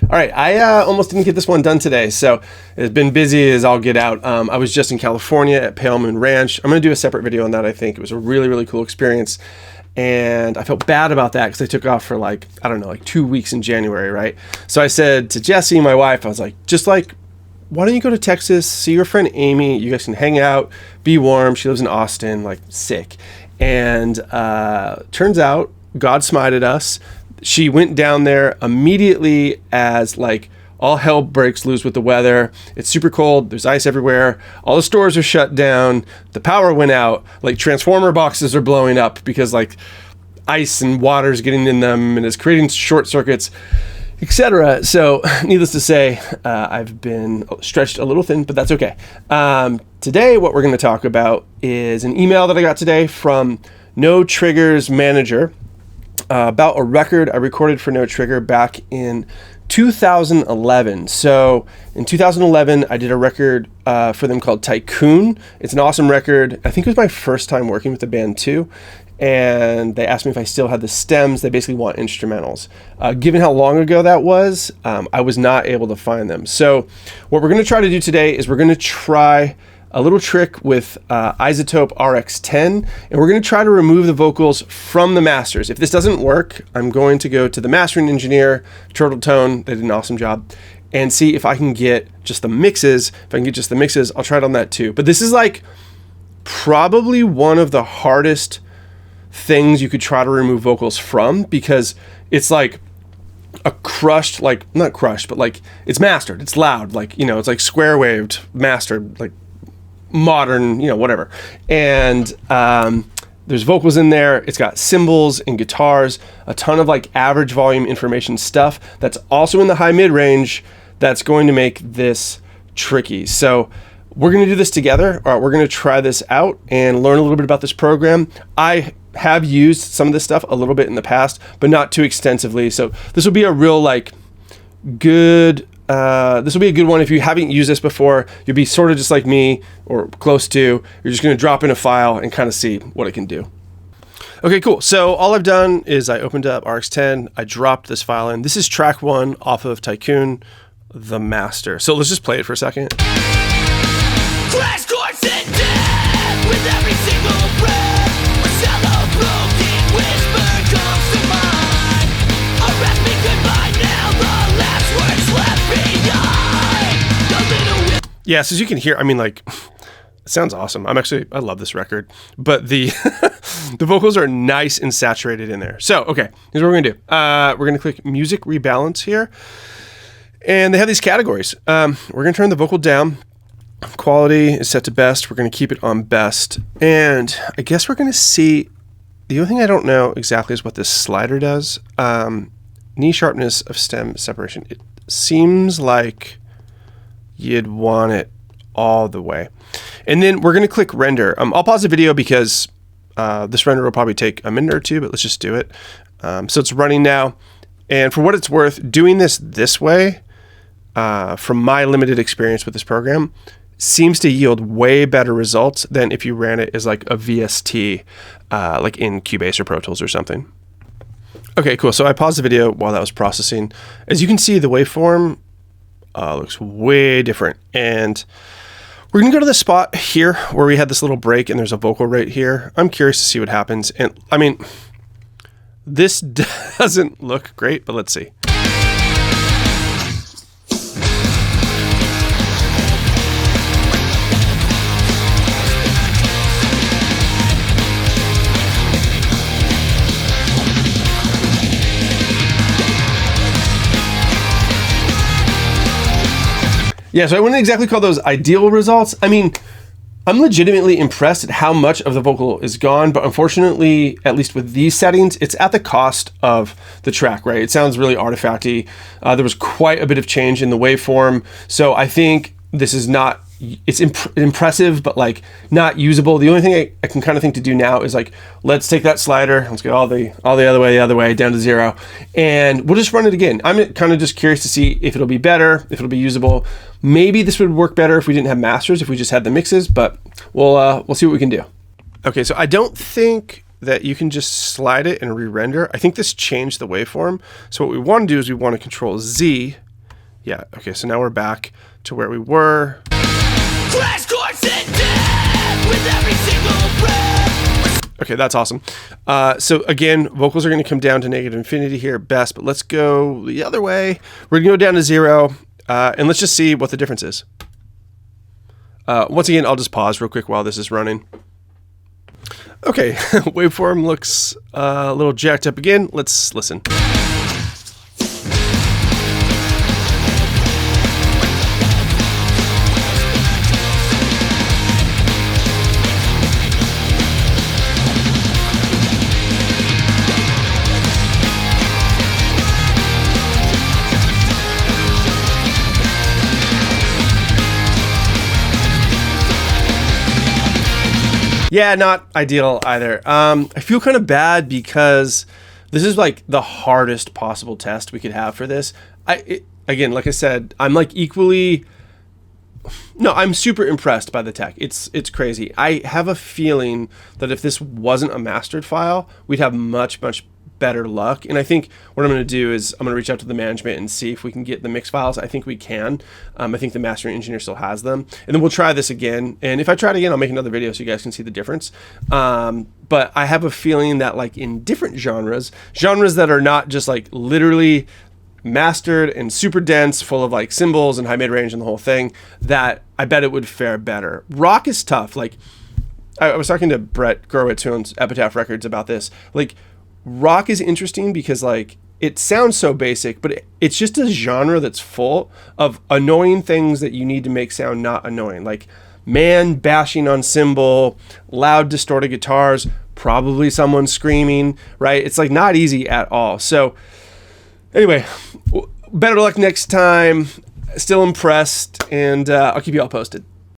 All right, I almost didn't get this one done today, so it's been busy as all get out. I was just in California at Pale Moon Ranch. I'm going to do a separate video on that, I think. It was a really, really cool experience, and I felt bad about that because I took off for like 2 weeks in January, right? So I said to Jessie, my wife, I was like, why don't you go to Texas, see your friend Amy, you guys can hang out, be warm. She lives in Austin, like sick. And turns out God smited us. She went down there immediately as like all hell breaks loose with the weather. It's super cold. There's ice everywhere. All the stores are shut down. The power went out. Like transformer boxes are blowing up because like ice and water's getting in them and it's creating short circuits, etc. So needless to say, I've been stretched a little thin, but that's okay. Today, what we're going to talk about is an email that I got today from No Trigger's manager about a record I recorded for No Trigger back in 2011. So in 2011, I did a record for them called Tycoon. It's an awesome record. I think it was my first time working with the band too. And they asked me if I still had the stems. They basically want instrumentals. Given how long ago that was, I was not able to find them. So what we're going to try to do today is we're going to try a little trick with iZotope RX10, and we're going to try to remove the vocals from the masters. If this doesn't work, I'm going to go to the mastering engineer, Turtle Tone. They did an awesome job, and see if I can get just the mixes. If I can get just the mixes, I'll try it on that too. But this is like probably one of the hardest things you could try to remove vocals from, because it's like a crushed, like not crushed, but like it's mastered, it's loud, like, it's like square waved, mastered, like modern, whatever. And there's vocals in there. It's got cymbals and guitars, a ton of like average volume information stuff that's also in the high mid range that's going to make this tricky. So we're going to do this together. All right, we're going to try this out and learn a little bit about this program. I have used some of this stuff a little bit in the past, but not too extensively. So this will be a real good one. If you haven't used this before, you'll be sort of just like me or close to. You're just going to drop in a file and kind of see what it can do. Okay, cool. So all I've done is I opened up RX10. I dropped this file in. This is track 1 off of Tycoon, the master. So let's just play it for a second. Crash course in death with every single breath. A shallow broken whisper comes to mind. Arrest me goodbye now, the last words left behind. The little Yeah, so as you can hear, it sounds awesome. I love this record, but the the vocals are nice and saturated in there. So, okay, here's what we're gonna do. We're gonna click Music Rebalance here, and they have these categories. We're gonna turn the vocal down. Quality is set to best. We're going to keep it on best. And I guess we're going to see, the only thing I don't know exactly is what this slider does. Knee sharpness of stem separation. It seems like you'd want it all the way. And then we're going to click render. I'll pause the video because this render will probably take a minute or two, but let's just do it. So it's running now. And for what it's worth, doing this way, from my limited experience with this program, seems to yield way better results than if you ran it as like a VST, like in Cubase or Pro Tools or something. Okay, cool. So I paused the video while that was processing. As you can see, the waveform looks way different. And we're going to go to the spot here where we had this little break and there's a vocal right here. I'm curious to see what happens. And this doesn't look great, but let's see. Yeah, so I wouldn't exactly call those ideal results. I'm legitimately impressed at how much of the vocal is gone, but unfortunately, at least with these settings, it's at the cost of the track, right? It sounds really artifacty. There was quite a bit of change in the waveform, so I think this is not, it's impressive, but like not usable. The only thing I can kind of think to do now is like, let's take that slider, let's go all the other way down to 0, and we'll just run it again. I'm kind of just curious to see if it'll be better, if it'll be usable. Maybe this would work better if we didn't have masters, if we just had the mixes, but we'll see what we can do. Okay, so I don't think that you can just slide it and re-render. I think this changed the waveform. So what we want to do is we want to control Z Yeah, okay, so now we're back to where we were. Crash course in death with every single breath. Okay, that's awesome. So again, vocals are going to come down to negative infinity here at best, but let's go the other way. We're going to go down to 0, and let's just see what the difference is. Once again, I'll just pause real quick while this is running. Okay, waveform looks a little jacked up again. Let's listen. Yeah, not ideal either. I feel kind of bad because this is like the hardest possible test we could have for this. Again, like I said, I'm like I'm super impressed by the tech. It's crazy. I have a feeling that if this wasn't a mastered file, we'd have much better luck. And I think what I'm going to do is I'm going to reach out to the management and see if we can get the mix files. I think we can. I think the mastering engineer still has them. And then we'll try this again. And if I try it again, I'll make another video so you guys can see the difference. But I have a feeling that like in different genres that are not just like literally mastered and super dense, full of like cymbals and high mid-range and the whole thing, that I bet it would fare better. Rock is tough. Like I was talking to Brett Gurwitz, who owns Epitaph Records, about this. Like rock is interesting because like it sounds so basic, but it's just a genre that's full of annoying things that you need to make sound not annoying. Like man bashing on cymbal, loud distorted guitars, probably someone screaming, right? It's like not easy at all. So anyway, better luck next time. Still impressed, and I'll keep you all posted.